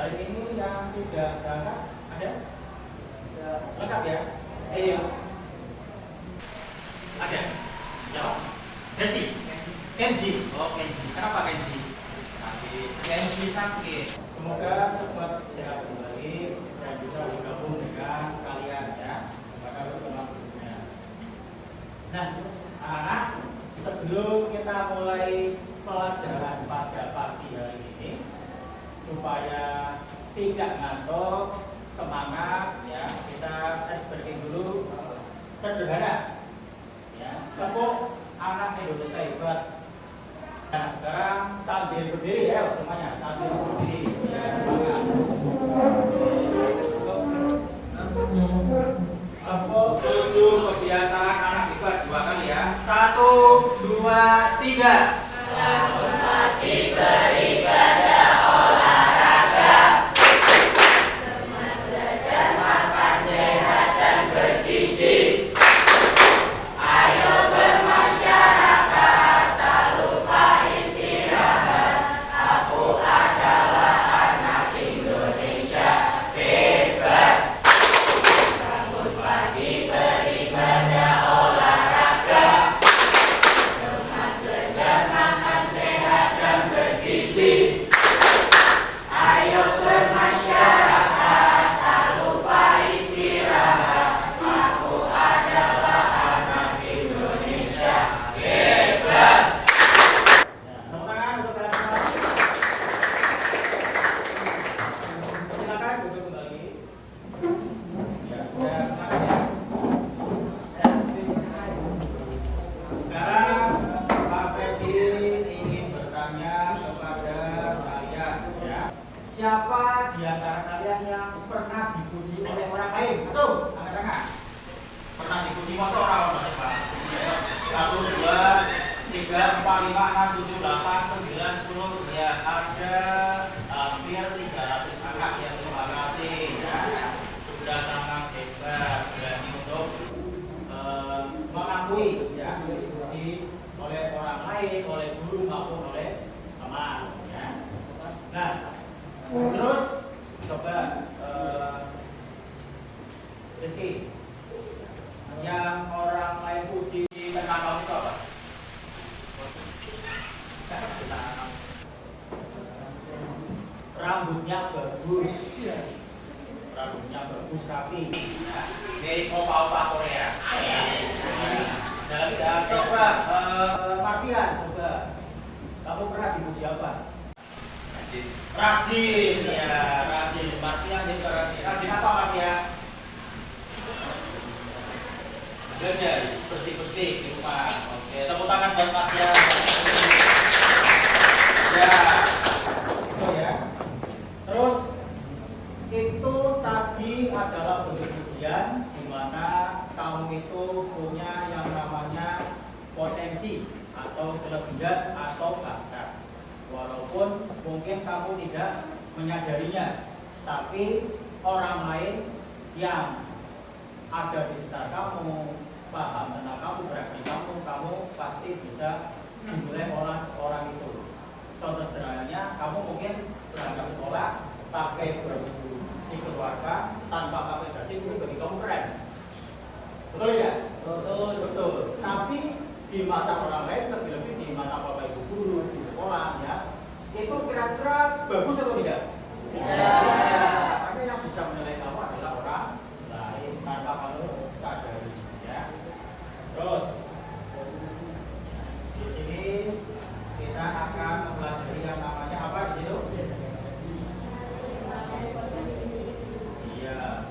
hari ini yang tidak berangkat ada? Lengkap ya? Iya. Ada? Jawab. Kenzi. Kenzi. Oh Kenzi. Kenapa Kenzi? Sakit. Kenzi sakit. Semoga cepat sehat kembali dan bisa bergabung dengan kalian ya pada pertemuan berikutnya. Nah, anak-anak, sebelum kita mulai pelajaran pada pagi hari ini, supaya tidak ngantuk, semangat ya, kita tes breaking dulu sederhana ya, tepuk anak Indonesia hebat. Nah sekarang sambil berdiri ya semuanya, sambil berdiri ya, semangat. Tepuk 7 kebiasaan anak hebat 2 kali ya. 1, 2, 3. Selamat pagi beribadah olahraga. Teman belajar makan sehat dan bergizi. Ayo bermasyarakat, tak lupa istirahat. Aku adalah anak Indonesia hebat. Selamat pagi beribadah olahraga. Teman belajar makan sehat dan bergizi. Ayo bermasyarakat, tak lupa istirahat. Aku adalah anak Indonesia hebat. Tepuk tangan untuk kalian semua. Silakan duduk kembali. Ya, sudah semangat ya. Sekarang Pak Fedi ingin bertanya kepada kalian ya. Siapa di antara kalian yang pernah dipuji oleh orang lain? Betul, angkat tangan. Pernah dipuji masa orang banyak Pak? 1, 2, 3, 4, 5, 6, 7, 8, 9, 10 ya, ada hampir 300 anak yang terima kasih ya. Sudah sangat hebat, berani untuk mengakui ya, dipuji oleh orang lain, oleh guru maupun oleh teman ya. Nah, terus coba Rizky, yang orang lain puji tentang kamu itu apa? Rambutnya bagus, rambutnya bagus rapi, ya. Dari opa-opa Korea. Dan coba Martian, coba kamu pernah dipuji apa? Rajin. Rajin, ya rajin. Martian juga rajin. Rajin apa Martian? Belajar, bersih-bersih di rumah. Oke, tepuk tangan buat Martian. Ya. Oh ya. Terus itu tadi adalah bentuk pujian di mana kamu itu punya yang namanya potensi atau kelebihan atau bakat. Walaupun mungkin kamu tidak menyadarinya, tapi orang lain yang ada di sekitar kamu, paham tentang kamu, berarti kamu pasti bisa dinilai oleh orang itu. Contoh sederhananya, kamu mungkin berangkat sekolah pakai baju di keluarga tanpa pakai jas itu bagi kamu keren. Betul ya? Betul. Tapi di mata orang lain, lebih-lebih di mata bapak ibu guru di sekolah ya, itu kira-kira bagus atau tidak? Karena yang bisa menilai kamu adalah orang lain tanpa kamu sadari ya. Terus di sini kita akan mempelajari yang namanya apa di situ? Iya.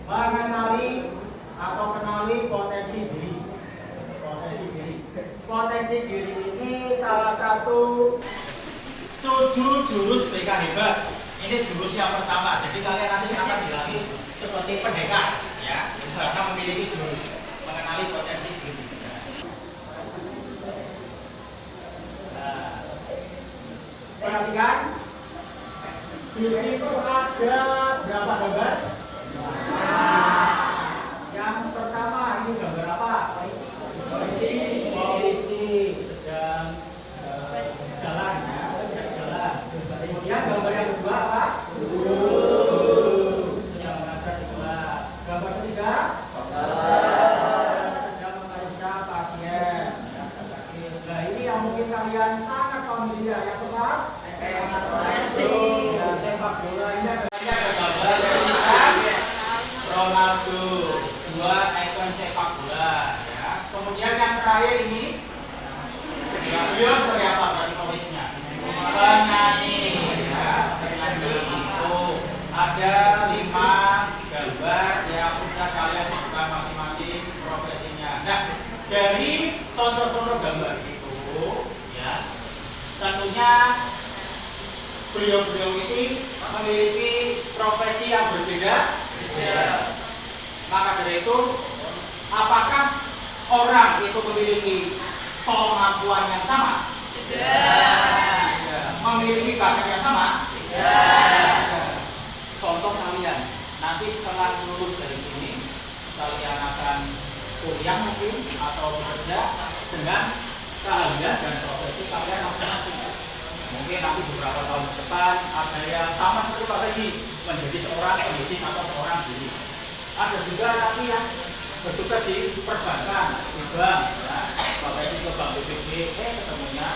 Mengenali atau kenali potensi diri. Potensi diri ini salah satu 7 jurus BK hebat. Ini jurus yang pertama. Jadi kalian nanti akan dilatih seperti pendekar ya, karena memiliki jurus mengenali potensi diri. Nah, perhatikan di situ ada berapa gambar? Yang pertama ini gambar apa? Polisi sedang jalan ya, sedang jalan. Kemudian gambar yang kedua apa? Ada 5 gambar yang sudah kalian buka masing-masing profesinya. Nah, dari contoh-contoh gambar itu, ya, tentunya beliau-beliau ini memiliki profesi yang berbeda. Ya. Maka dari itu, apakah orang itu memiliki kemampuan yang sama? Tidak. Memiliki bakat yang sama? Tidak. Contoh kalian, nanti setelah lulus dari sini, kalian akan kuliah mungkin atau bekerja dengan keahlian dan profesi kalian masing-masing. Mungkin nanti beberapa tahun ke depan ada yang sama seperti profesi menjadi seorang pendidik atau seorang guru. Ada juga nanti yang bertugas di perbankan, di bank, ya, profesi ke bank BPJ, ketemunya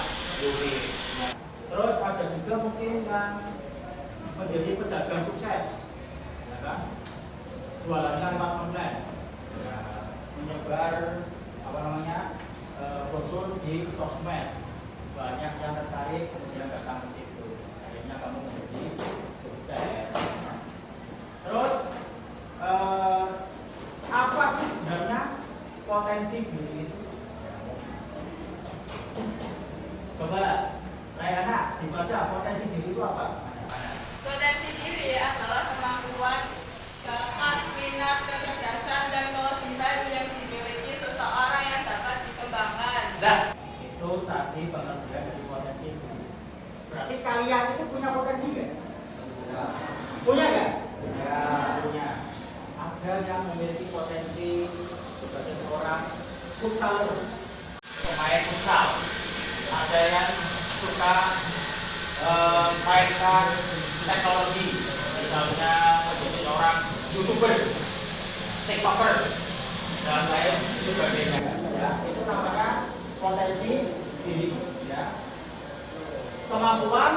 unit. Ya. Terus ada juga mungkin yang menjadi pedagang sukses, ya kan? Jualannya lewat online, ya, menyebar brosur di sosmed, banyak yang tertarik kemudian datang ke situ, akhirnya kamu menjadi sukses. Terus apa sih sebenarnya potensi diri itu? Coba Rayana dibaca, potensi diri itu apa? Potensi diri adalah kemampuan, bakat, minat, kecerdasan, dan kelebihan yang dimiliki seseorang yang dapat dikembangkan. Nah, itu tadi pengertian dari potensi diri. Berarti kalian itu punya potensi nggak? Ya. Punya nggak? Ya, punya. Ada yang memiliki potensi sebagai seorang futsaler, pemain futsal. Ada yang suka mainkan teknologi, misalnya menjadi seorang YouTuber, TikToker, dan lain sebagainya. Ya, itu namanya potensi diri. Ya. Kemampuan,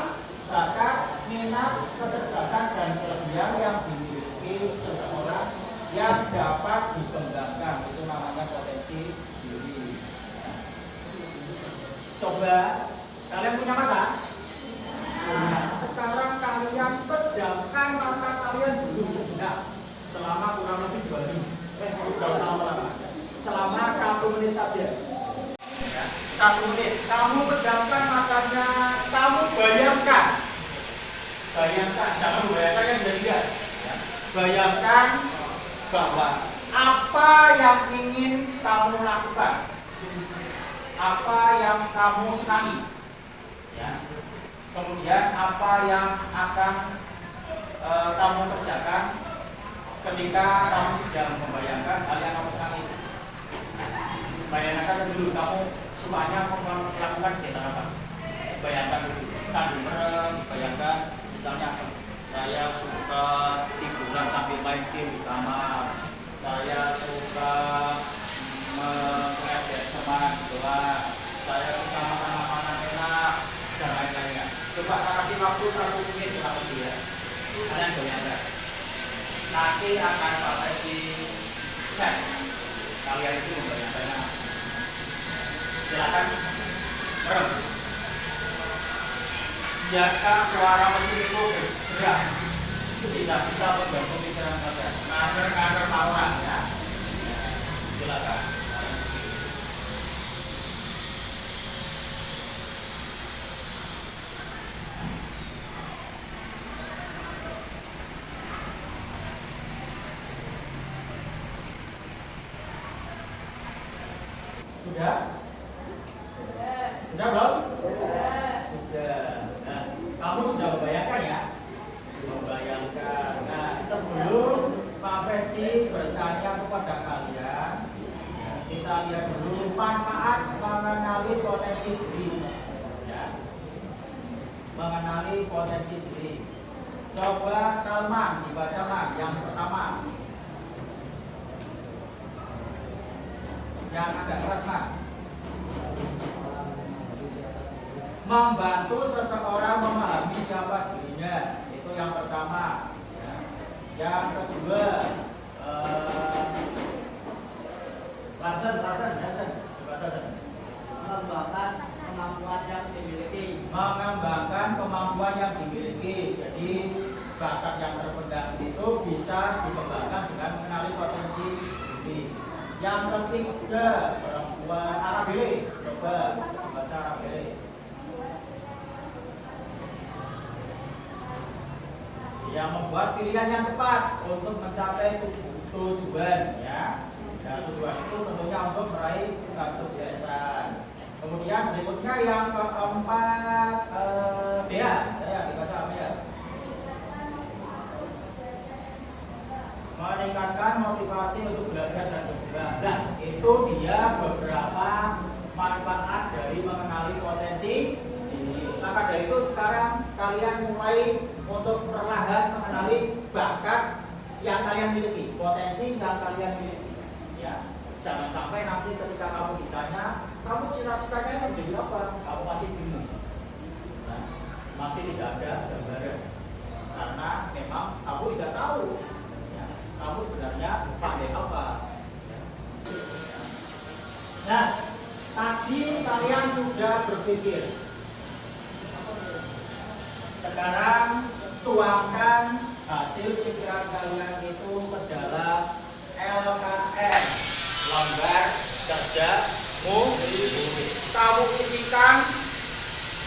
bakat, minat, kecerdasan, dan kelebihan yang dimiliki seseorang yang dapat dikembangkan, itu namanya potensi diri. Ya. Coba kalian punya mata? Sekarang kalian pejamkan mata kalian dulu sejenak selama kurang lebih 2 menit. Selama 1 menit saja. Ya, 1 menit. Kamu pejamkan matanya, kamu bayangkan, jangan membayangkan yang jadi ya. Bayangkan bahwa apa yang ingin kamu lakukan, apa yang kamu senangi, ya. Kemudian apa yang akan kamu kerjakan ketika kamu sedang membayangkan hal yang kamu senangi. Bayangkan dulu kamu sukanya melakukan kegiatan apa? Bayangkan dulu. Sambil merem, bayangkan misalnya saya suka tiduran sambil main game di kamar. Saya suka mengajak teman di kelas. Saya suka makan makanan enak dan lain-lainnya. Coba kasih waktu 1 menit kurang lebih ya. Kalian bayangkan. Nanti akan sampai di chat. Kalian itu membayangkannya. Silakan merem. Biarkan suara mesin itu bergerak. Tidak bisa mengganggu pikiran kalian. Ngader-ngader orang ya. Silakan. Sudah? Sudah belum? Sudah. Nah, kamu sudah membayangkan ya? Membayangkan. Nah, sebelum Pak Freddy bertanya kepada kalian, kita lihat dulu manfaat mengenali potensi diri. Ya. Mengenali potensi diri. Coba Salman dibaca Man yang pertama. Yang agak keras Man. Membantu seseorang memahami siapa dirinya, itu yang pertama. Ya. Yang kedua, mengembangkan kemampuan yang dimiliki. Mengembangkan kemampuan yang dimiliki. Jadi bakat yang terpendam itu bisa dikembangkan dengan mengenali potensi diri. Yang ketiga, perempuan Arabele. Coba baca Arabele. Yang membuat pilihan yang tepat untuk mencapai tujuan, ya. Nah, tujuan itu tentunya untuk meraih kesuksesan. Kemudian berikutnya yang keempat, Bea. Ya, dibaca Bea. Meningkatkan motivasi untuk belajar dan berkembang. Nah, itu dia beberapa manfaat dari mengenali potensi ini. Maka dari itu sekarang kalian mulai untuk perlahan mengenali bakat yang kalian miliki, potensi yang kalian miliki. Ya, jangan sampai nanti ketika kamu ditanya, kamu cita-citanya menjadi apa? Kamu masih bingung. Nah, masih tidak ada gambaran. Karena memang kamu tidak tahu. Kamu sebenarnya pandai apa? Nah, tadi kalian sudah berpikir. Sekarang tuangkan hasil pikiran kalian itu ke dalam LKM, lembar kerja murid. Kamu isikan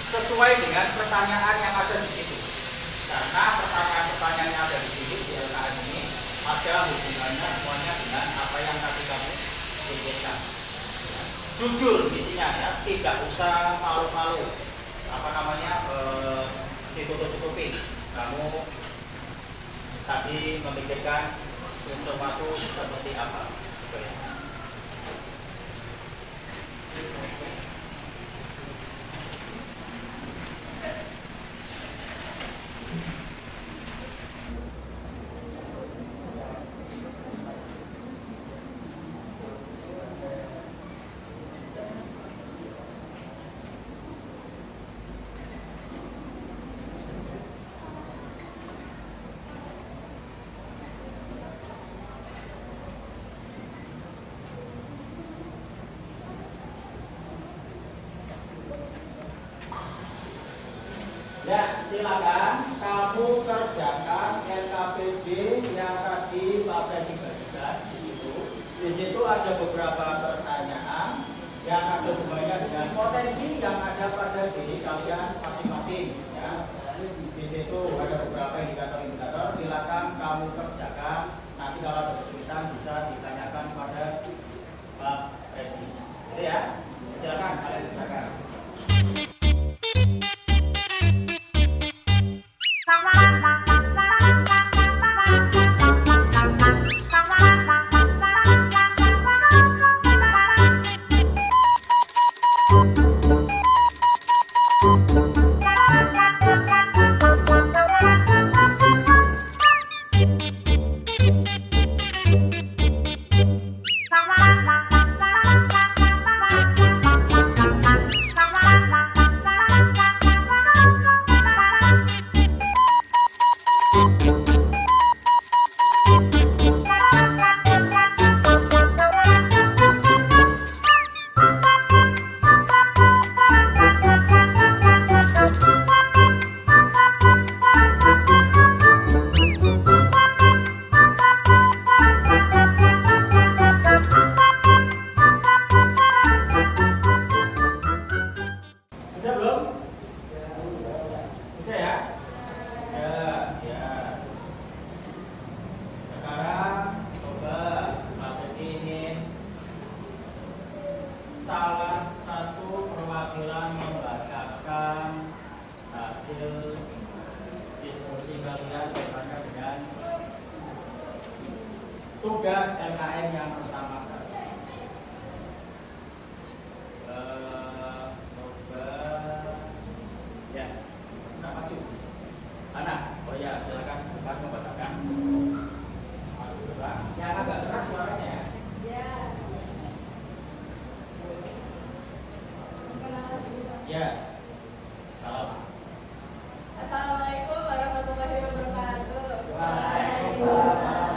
sesuai dengan pertanyaan yang ada di situ. Karena pertanyaan-pertanyaan yang ada di sini di LKM ini ada hubungannya semuanya dengan apa yang tadi kamu pikirkan. Jujur isinya, ya, tidak usah malu-malu. Apa namanya, ditutup-tutupi. Kamu tadi memikirkan sesuatu seperti apa, gitu ya. Ya, silakan kamu kerjakan LKPD yang tadi Pak Freddy bagikan di situ. Di situ ada beberapa pertanyaan yang ada hubungannya dengan potensi yang ada pada diri kalian masing-masing. Ya, di situ ada beberapa indikator-indikator. Silakan kamu kerjakan. Nanti kalau ada kesulitan bisa ditanyakan pada Pak Freddy. Gitu ya. Silakan kalian kerjakan. Tugas LKM yang pertama kali. Ya, kita maju. Ana, oh ya, silakan depan membacakan. Maju depan. Yang agak keras suaranya ya. Ya. Ya. Salam. Assalamualaikum warahmatullahi wabarakatuh. Waalaikumsalam.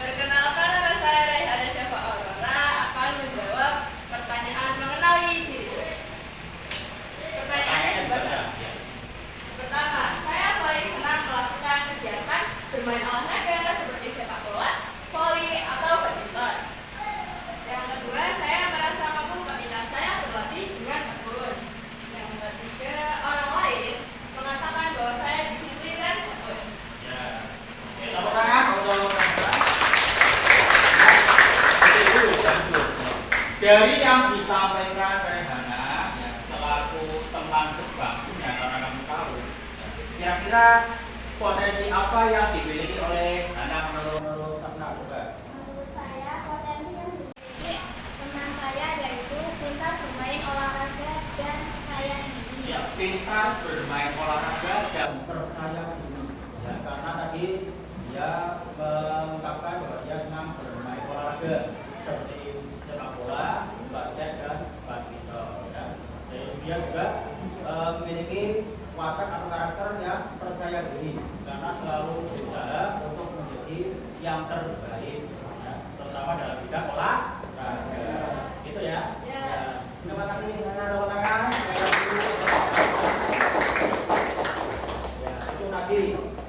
Perkenalkan, nama saya Raihana Syafa Aurora akan menjawab pertanyaan mengenali diri. Pertanyaannya dibaca. Dari yang disampaikan Rehana ya, selaku teman sebangkunya karena kamu tahu ya, kira-kira potensi apa yang dimiliki oleh Hana menurut Sapna juga? Menurut saya, potensi yang dimiliki teman saya yaitu pintar bermain olahraga dan percaya diri. Ya, pintar bermain olahraga dan percaya diri. Ya, karena tadi dia mengungkapkan bahwa dia senang bermain olahraga seperti sepak bola, basket dan badminton. Ya. Jadi dia juga memiliki watak atau karakter yang percaya diri karena selalu berusaha untuk menjadi yang terbaik, ya, terutama dalam bidang olahraga. Gitu ya. Ya. Ya. Terima kasih. Tepuk tangan. Ya, itu tadi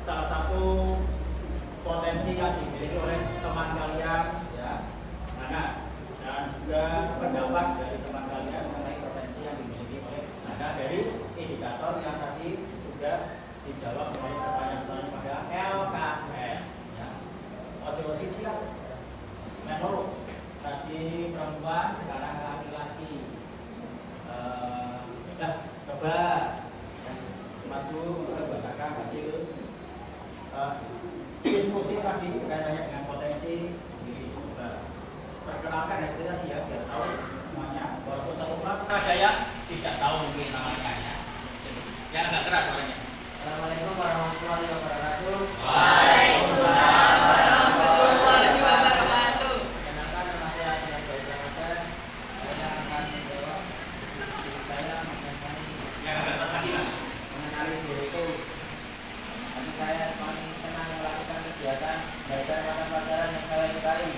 salah satu potensi yang dimiliki oleh teman kalian, ya. Nana, dan juga pendapat dari teman kalian mengenai potensi yang dimiliki oleh Nana dari indikator yang tadi sudah dijawab oleh pertanyaan pada LKM. Ya. Ojo siap. Menurut tadi perempuan, sekarang laki-laki. Coba ya, maju membacakan hasil diskusi tadi kaitannya dengan potensi diri. Coba perkenalkan ya kita ya biar tahu semuanya. Walaupun satu kelas ada yang tidak tahu mungkin namanya ya. Yang agak keras suaranya. Assalamualaikum warahmatullahi wabarakatuh. Waalaikumsalam warahmatullahi wabarakatuh. Perkenalkan nama saya Adnan Baitamakan. Saya akan menjawab diskusi saya mengenai yang agak keras lagi mas. Mengenali diriku. Tapi saya paling senang melakukan kegiatan belajar mata pelajaran yang saya sukai.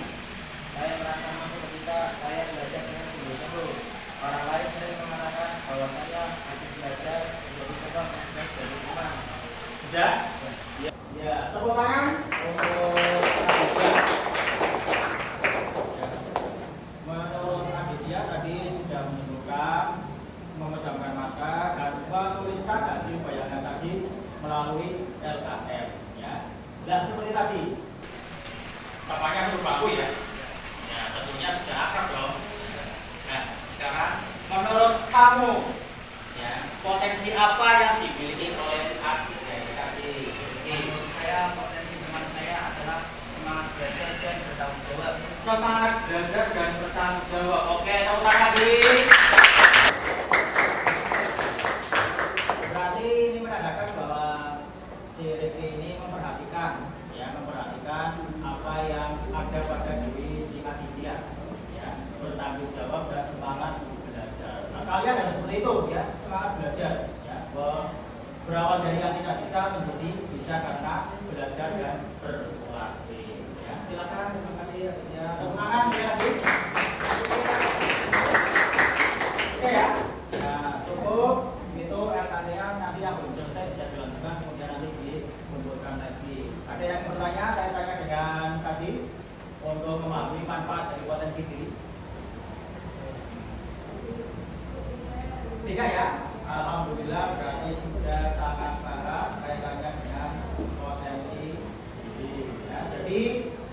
Saya merasa mampu ketika saya belajar dengan sungguh-sungguh. Orang lain sering mengatakan bahwa saya asik belajar menjadi sebab yang baik dari rumah. Sudah? Ya. Ya, tepuk tangan untuk Aditya. Ya. Menurut Aditya tadi sudah menunjukkan memejamkan mata dan menuliskan hasil bayangan tadi melalui LKM. Ya. Nah, seperti tadi. Tampaknya seru baku ya. Ya, tentunya sudah akrab dong. Nah, sekarang menurut kamu ya, potensi apa yang dimiliki oleh Aditya tadi? Menurut saya potensi teman saya adalah semangat belajar dan bertanggung jawab. Semangat belajar dan bertanggung jawab. Oke, tepuk tangan di. Berarti ini menandakan bahwa si Ricky ini memperhatikan apa yang ada pada diri si Aditya, ya, bertanggung jawab dan semangat belajar. Nah, kalian harus seperti itu, ya, semangat belajar, ya, berawal dari yang tidak bisa menjadi bisa karena belajar dan berlatih. Ya, silakan, terima kasih Aditya. Tepuk tangan ya, Adit. Oke ya. Nah, cukup itu LKTM nanti yang belum selesai bisa dilanjutkan kemudian nanti dikumpulkan lagi. Ada yang bertanya? Saya tanya dengan tadi untuk memahami manfaat dari potensi diri. Tiga ya. Alhamdulillah berarti sudah sangat paham kaitannya dengan potensi diri. Ya, jadi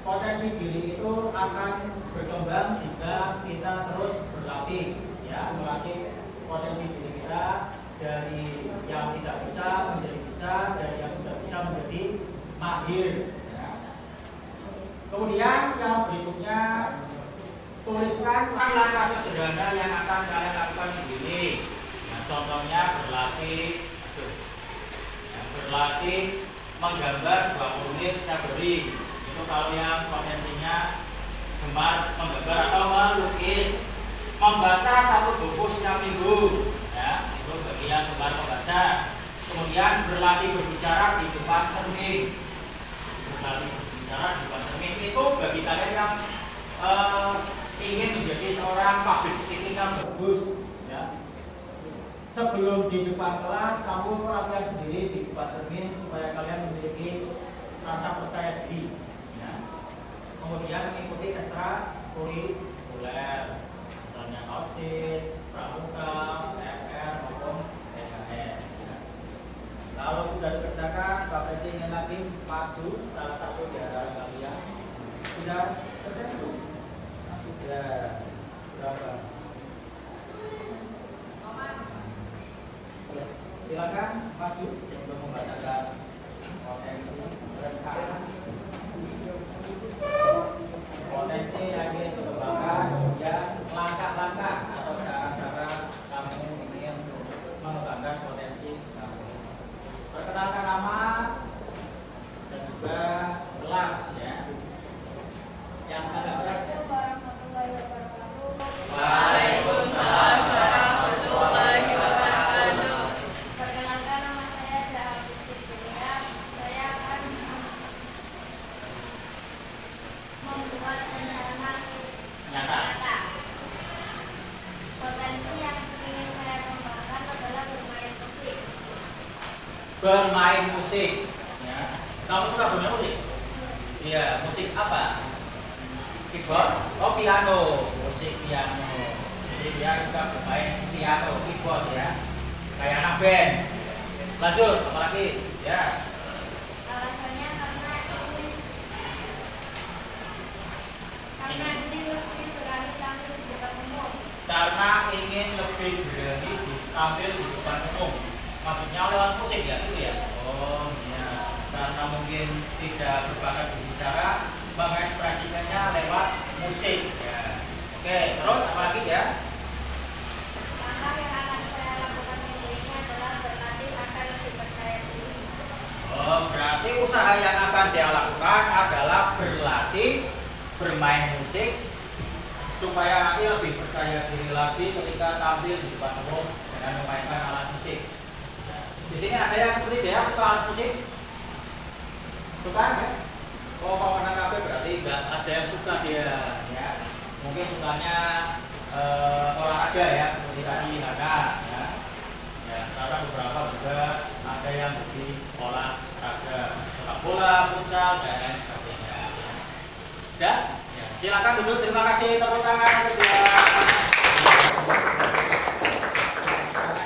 potensi diri itu akan berkembang jika kita terus berlatih, ya, melatih potensi diri kita dari yang tidak bisa menjadi bisa, dari yang sudah bisa menjadi mahir. Ya. Kemudian yang berikutnya tuliskan langkah sederhana yang akan kalian lakukan minggu ini. Nah, contohnya berlatih menggambar 20 menit setiap hari. Itu kalau yang potensinya gemar menggambar atau melukis. Membaca satu buku setiap minggu, ya, itu bagi yang gemar membaca. Kemudian berlatih berbicara di depan cermin. Berlatih berbicara di depan cermin itu bagi kalian yang ingin menjadi seorang public speaking yang bagus, ya. Sebelum di depan kelas, kamu latihan sendiri di depan cermin supaya kalian memiliki rasa percaya diri, ya. Kemudian mengikuti ekstrakurikuler, misalnya OSIS, pramuka, FR maupun PKN. Ya. Kalau sudah dikerjakan, Pak Preti ingin lagi maju salah satu di antara kalian. Sudah selesai itu? Sudah. berapa? Silakan maju untuk membacakan potensi rencana, potensi hasil pengembangan, kemudian langkah-langkah atau cara-cara kamu ingin mengembangkan potensi kamu. Perkenalkan nama dan juga kelas ya. Yang agak berat. Waalaikumsalam warahmatullahi wabarakatuh. Perkenalkan, nama saya Zahra Fitriya. Saya akan membuat rencana Nyata. Potensi yang ingin saya kembangkan adalah bermain musik. Bermain musik ya. Kamu suka bermain musik? Iya, musik apa? Keyboard? Oh, piano. Musik piano. Jadi dia suka bermain piano, keyboard ya. Kayak anak band. Lanjut, apa lagi? Ya. Alasannya karena ini lebih berani tampil di depan umum. Karena ingin lebih berani tampil di depan umum. Maksudnya lewat musik ya, itu ya. Oh, iya. Karena mungkin tidak berbakat berbicara, mengekspresikannya lewat musik ya. Oke, terus apa lagi ya? Langkah yang akan saya lakukan minggu ini adalah berlatih agar lebih percaya diri. Oh, berarti usaha yang akan dia lakukan adalah berlatih bermain musik supaya nanti lebih percaya diri lagi ketika tampil di depan umum dengan memainkan alat musik. Di sini ada yang seperti dia suka alat musik? Suka ya? Oh, kalau kena KB berarti enggak ada yang suka dia ya. Mungkin sukanya olahraga ya, seperti tadi naga ya. Ya, karena beberapa juga ada yang di olahraga, sepak bola, futsal dan lain sebagainya. Ya, ya. Silakan duduk. Terima kasih, tepuk tangan untuk dia.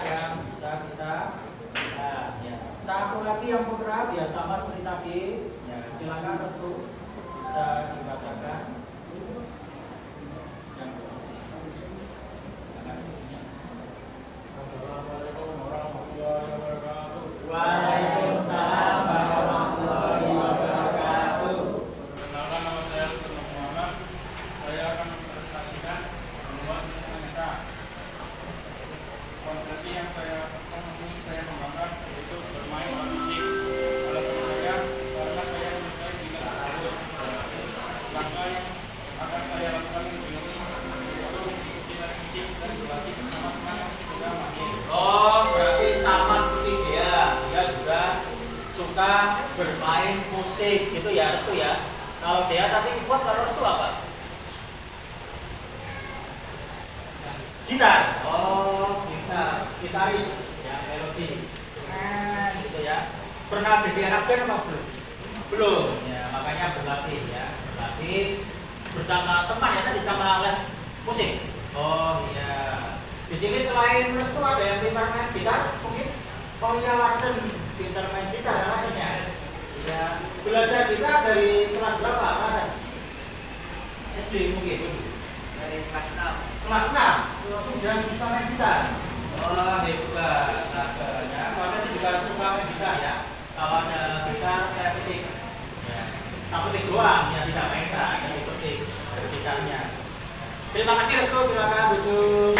Yang bisa kita, nah, ya. Satu lagi yang putra biar sama seperti tadi. Ya, silakan restu bisa dibacakan. Waalaikumsalam warahmatullahi wabarakatuh. Perkenalkan, nama saya Sultan Muhammad. Saya akan mempresentasikan membuat nyata. Konsepsi yang saya kembangkan yaitu bermain alat musik. Alasan saya karena saya menyukai bidang tersebut. Langkah yang akan saya lakukan minggu ini yaitu mengikuti les musik dan berlatih bersama teman yang sudah mahir. Oh, berarti sama seperti dia. Dia juga suka bermain musik, gitu ya, Restu ya. Kalau dia tadi buat kalau Restu apa? Gitar. Oh, gitar, gitaris, ya melodi. Gitu ya. Pernah jadi anak band apa belum? Belum. Ya, makanya berlatih ya, berlatih bersama teman ya tadi sama les musik. Oh iya. Di sini selain Restu ada yang pintar main gitar mungkin? Oh iya, Larsen pintar main gitar ya Larsennya. Ya, belajar gitar dari kelas berapa? Larsen? SD mungkin. Dari kelas 6. Kelas 6 sudah bisa main gitar. Oh hebat, Larsen ya. Karena dia juga suka main gitar ya. Kalau ada gitar saya petik. Ya, saya petik doang ya, tidak mainkan, jadi petik dari gitarnya. Terima kasih Restu, silakan duduk.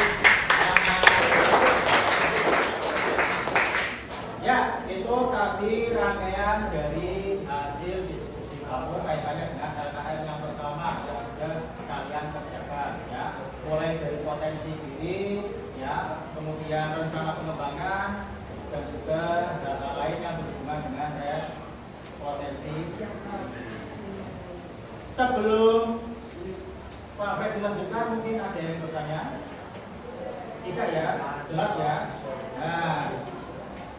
Ya, itu tadi rangkaian dari hasil diskusi kamu kaitannya dengan LKM yang pertama yang sudah kalian kerjakan ya. Mulai dari potensi diri ya, kemudian rencana pengembangan dan juga data lain yang berhubungan dengan potensi. Sebelum Pak Fred dilanjutkan, mungkin ada yang bertanya? Tidak ya, jelas ya. Nah,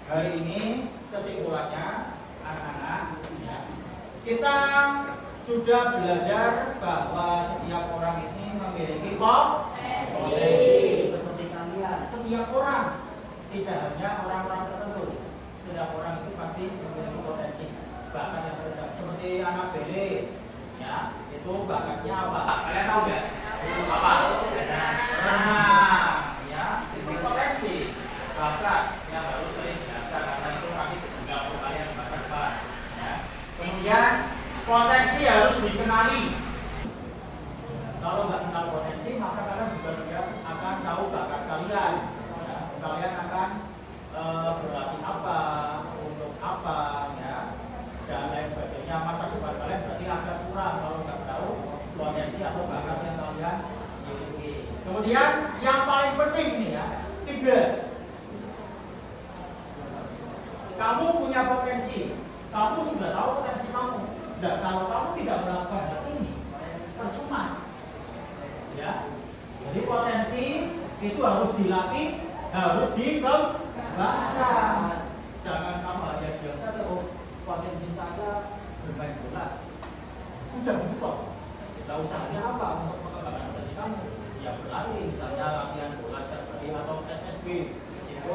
hari ini kesimpulannya anak-anak ya, kita sudah belajar bahwa setiap orang ini memiliki potensi seperti kalian. Setiap orang, tidak hanya orang-orang tertentu. Setiap orang itu pasti memiliki potensi bakat yang berbeda. Seperti anak Bele, ya, itu bakatnya apa? Kalian tahu nggak? Apa? Renang, ya, itu potensi bakat yang harus sering diasah karena itu nanti mengganggu kalian di masa depan. Ya. Kemudian potensi harus dikenali. Kalau nggak kenal potensi, maka kalian juga tidak akan tahu bakat kalian. Ya. Kalian akan berlatih apa, untuk apa, ya, dan lain sebagainya. Masa depan kalian berarti agak suram kalau nggak tahu potensi atau bakat yang kalian miliki. Kemudian yang paling penting nih ya, 3. Kamu punya potensi, kamu sudah tahu potensi kamu. Dan kalau kamu tidak melakukan hal ini, percuma. Ya, jadi potensi itu harus dilatih, harus dikembangkan. Jangan kamu hanya diam saja, oh potensi saya bermain bola. Sudah begitu. Kita usahanya apa untuk mengembangkan potensi kamu? Ya berlatih, misalnya latihan bola seperti atau SSB, itu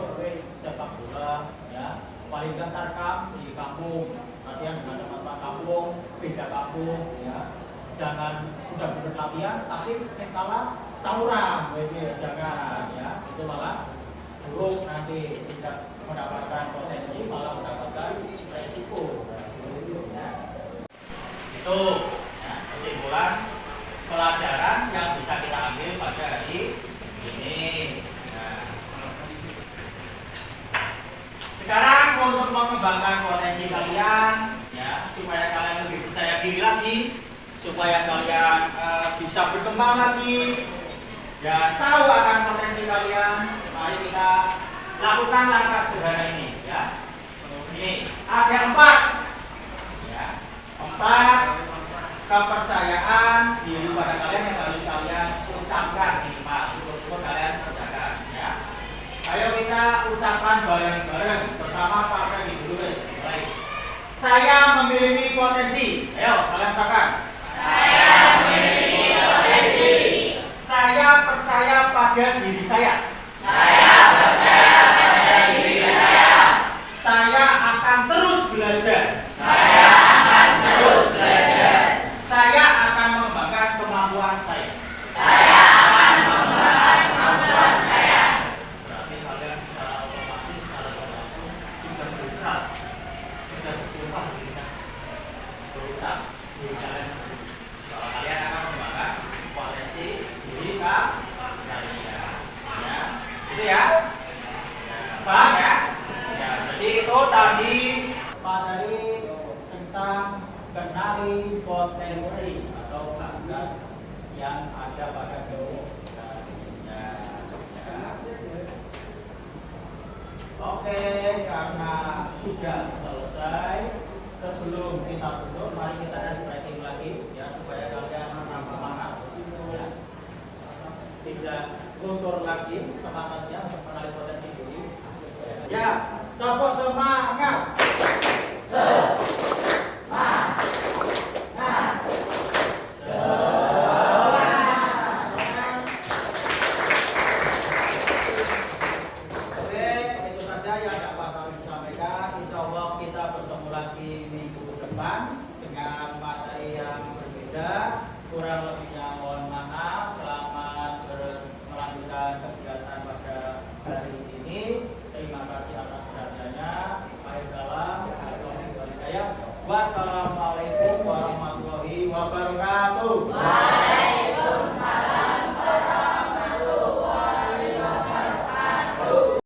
sepak bola, ya. Paling nggak tarkam di kampung, latihan dengan teman-teman kampung, beda kampung, ya. Jangan sudah benar latihan, tapi kalah tawuran, jangan, ya. Itu malah buruk, nanti tidak mendapatkan potensi, malah mendapatkan resiko. Ya. Itu ya, kesimpulan pelajaran yang bisa kita ambil pada hari ini. Nah, sekarang untuk mengembangkan potensi kalian, ya, supaya kalian lebih percaya diri lagi, supaya kalian bisa berkembang lagi dan tahu akan potensi kalian. Mari kita lakukan langkah sederhana ini, ya. Ini ada 4, ya, 4 kepercayaan diri pada kalian yang harus kalian ucapkan minimal. Syukur-syukur kalian kerjakan, ya. Ayo kita ucapkan bareng-bareng. Pertama pakai dulu guys. Baik. Saya memiliki potensi. Ayo kalian ucapkan. Saya memiliki potensi. Saya percaya pada diri saya. Saya percaya pada diri saya. Saya akan terus belajar. Saya akan terus belajar. Saya akan mengembangkan kemampuan saya. Saya akan mengembangkan kemampuan saya. Berarti kalian secara otomatis, secara langsung sudah bergerak, sudah berubah dirinya, berusaha diri kalian sendiri. Kalau kalian akan mengembangkan potensi diri kalian, ya, itu ya. Paham ya? Ya, jadi itu tadi materi tentang kenali potensi atau bakat yang ada pada diri kita. Oke, karena sudah selesai, sebelum kita tutup, mari kita stretching lagi, ya, supaya kalian tetap semangat, ya. Tidak luntur lagi semangatnya untuk mengenali potensi diri. Ya, tepuk semangat. Kurang lebihnya mohon maaf. Selamat melanjutkan kegiatan pada hari ini. Terima kasih atas perhatiannya. Wassalamualaikum.